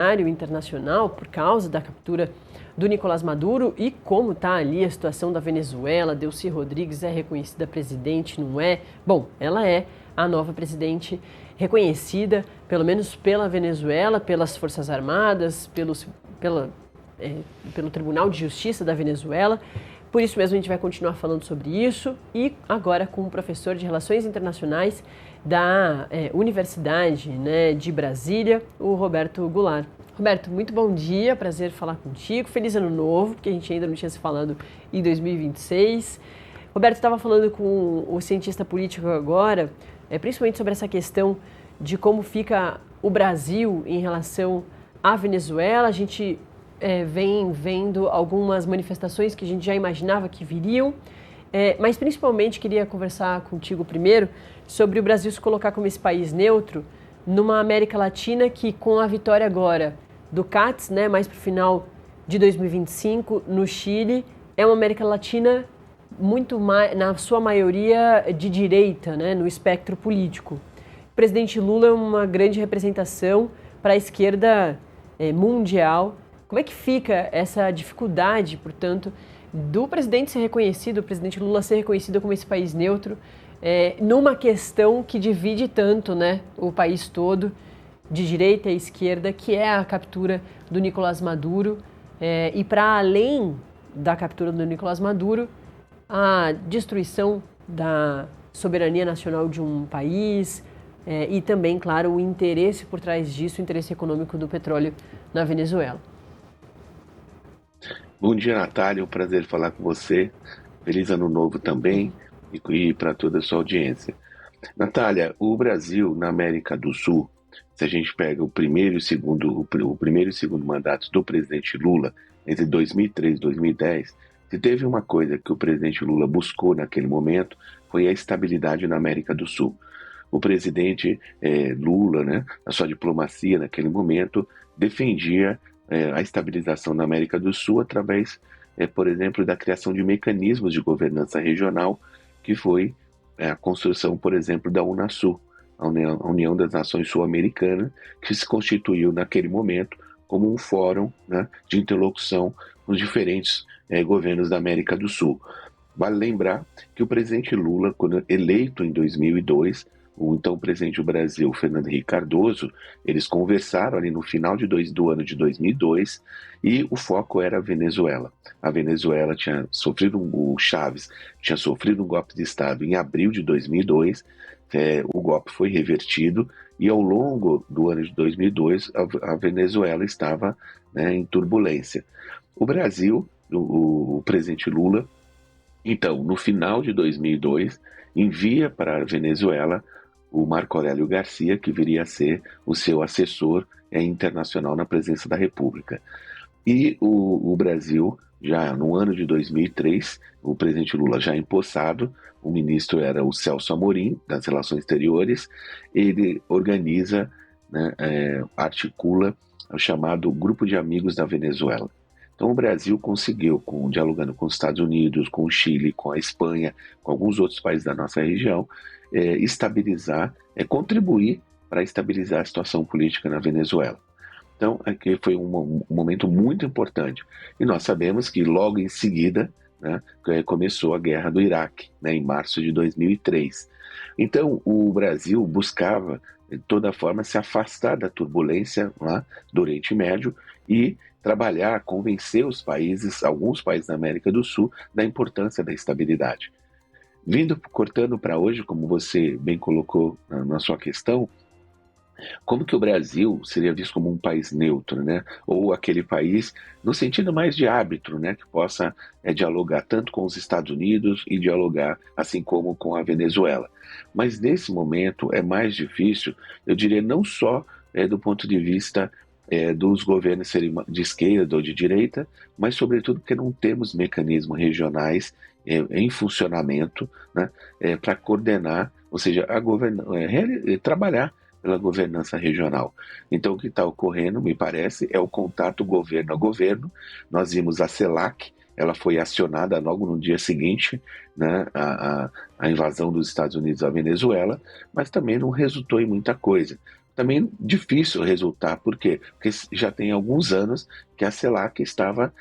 cenário internacional por causa da captura do Nicolás Maduro e como está ali a situação da Venezuela. Delcy Rodrigues é reconhecida presidente, não é? Bom, ela é a nova presidente reconhecida, pelo menos pela Venezuela, pelas Forças Armadas, pelo Tribunal de Justiça da Venezuela. Por isso mesmo a gente vai continuar falando sobre isso e agora com o professor de Relações Internacionais da Universidade de Brasília, o Roberto Goulart. Roberto, muito bom dia, prazer falar contigo, feliz ano novo, porque a gente ainda não tinha se falado em 2026. Roberto, estava falando com o cientista político agora, principalmente sobre essa questão de como fica o Brasil em relação à Venezuela. A gente vem vendo algumas manifestações que a gente já imaginava que viriam, mas principalmente queria conversar contigo primeiro sobre o Brasil se colocar como esse país neutro numa América Latina que, com a vitória agora do CATS, mais para o final de 2025, no Chile, é uma América Latina muito mais, na sua maioria, de direita, no espectro político. O presidente Lula é uma grande representação para a esquerda mundial. Como é que fica essa dificuldade, portanto, do presidente ser reconhecido, o presidente Lula ser reconhecido como esse país neutro, numa questão que divide tanto o país todo, de direita e esquerda, que é a captura do Nicolás Maduro, e para além da captura do Nicolás Maduro, a destruição da soberania nacional de um país e também, claro, o interesse por trás disso, o interesse econômico do petróleo na Venezuela. Bom dia, Natália, é um prazer falar com você. Feliz ano novo também e para toda a sua audiência. Natália, o Brasil na América do Sul, se a gente pega o primeiro e segundo mandatos do presidente Lula, entre 2003 e 2010, se teve uma coisa que o presidente Lula buscou naquele momento, foi a estabilidade na América do Sul. O presidente Lula, a sua diplomacia naquele momento, defendia a estabilização na América do Sul através, por exemplo, da criação de mecanismos de governança regional, que foi a construção, por exemplo, da Unasul, a União das Nações Sul-Americanas, que se constituiu naquele momento como um fórum de interlocução com os diferentes governos da América do Sul. Vale lembrar que o presidente Lula, quando eleito em 2002, o então presidente do Brasil, Fernando Henrique Cardoso, eles conversaram ali no final do ano de 2002 e o foco era a Venezuela. A Venezuela tinha sofrido, o Chávez tinha sofrido um golpe de Estado em abril de 2002, o golpe foi revertido e ao longo do ano de 2002 a Venezuela estava em turbulência. O Brasil, o presidente Lula, então, no final de 2002, envia para a Venezuela o Marco Aurélio Garcia, que viria a ser o seu assessor internacional na presidência da República. E o Brasil, já no ano de 2003, o presidente Lula já empossado, o ministro era o Celso Amorim, das Relações Exteriores, ele organiza, articula o chamado Grupo de Amigos da Venezuela. Então o Brasil conseguiu, dialogando com os Estados Unidos, com o Chile, com a Espanha, com alguns outros países da nossa região, estabilizar, contribuir para estabilizar a situação política na Venezuela. Então, aqui foi um momento muito importante. E nós sabemos que logo em seguida começou a guerra do Iraque, em março de 2003. Então, o Brasil buscava, de toda forma, se afastar da turbulência lá do Oriente Médio e trabalhar, convencer os países, alguns países da América do Sul, da importância da estabilidade. Cortando para hoje, como você bem colocou na sua questão, como que o Brasil seria visto como um país neutro, ou aquele país no sentido mais de árbitro, que possa dialogar tanto com os Estados Unidos e dialogar assim como com a Venezuela. Mas nesse momento é mais difícil, eu diria, não só do ponto de vista dos governos serem de esquerda ou de direita, mas sobretudo porque não temos mecanismos regionais em funcionamento para coordenar, ou seja, trabalhar pela governança regional. Então, o que está ocorrendo, me parece, é o contato governo a governo. Nós vimos a CELAC, ela foi acionada logo no dia seguinte, a invasão dos Estados Unidos à Venezuela, mas também não resultou em muita coisa. também difícil resultar. Por quê? Porque já tem alguns anos que a CELAC estava,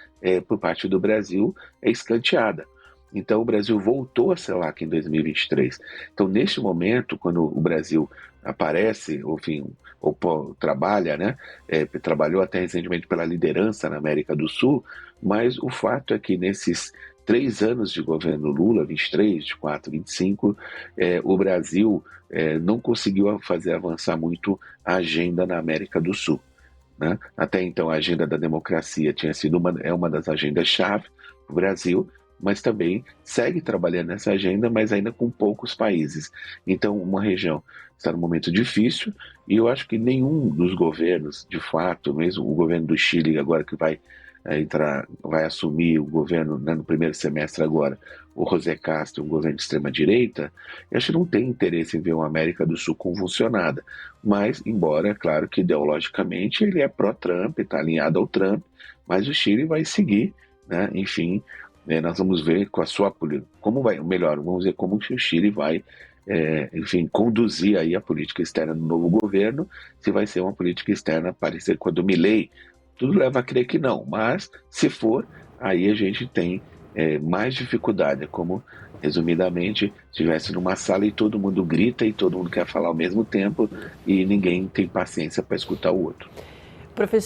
por parte do Brasil, escanteada. Então, o Brasil voltou a CELAC em 2023. Então, neste momento, quando o Brasil aparece, enfim, ou trabalha, né? Trabalhou até recentemente pela liderança na América do Sul, mas o fato é que nesses 3 anos de governo Lula, 23, 24, 25, o Brasil não conseguiu fazer avançar muito a agenda na América do Sul, né? Até então, a agenda da democracia tinha sido uma das agendas-chave para o Brasil, mas também segue trabalhando nessa agenda, mas ainda com poucos países. Então, uma região está num momento difícil, e eu acho que nenhum dos governos, de fato, mesmo o governo do Chile agora que vai vai assumir o governo, né, no primeiro semestre agora, o José Castro, um governo de extrema-direita, eu acho que não tem interesse em ver uma América do Sul convulsionada. Mas, embora, claro que ideologicamente ele é pró-Trump, está alinhado ao Trump, mas o Chile vai seguir, né, enfim, nós vamos ver com a sua política, como vai, melhor, vamos ver como que o Chile vai, enfim, conduzir aí a política externa do novo governo, se vai ser uma política externa parecida com a do Milei. Tudo leva a crer que não, mas se for, aí a gente tem mais dificuldade. É como, resumidamente, se estivesse numa sala e todo mundo grita e todo mundo quer falar ao mesmo tempo e ninguém tem paciência para escutar o outro. Professor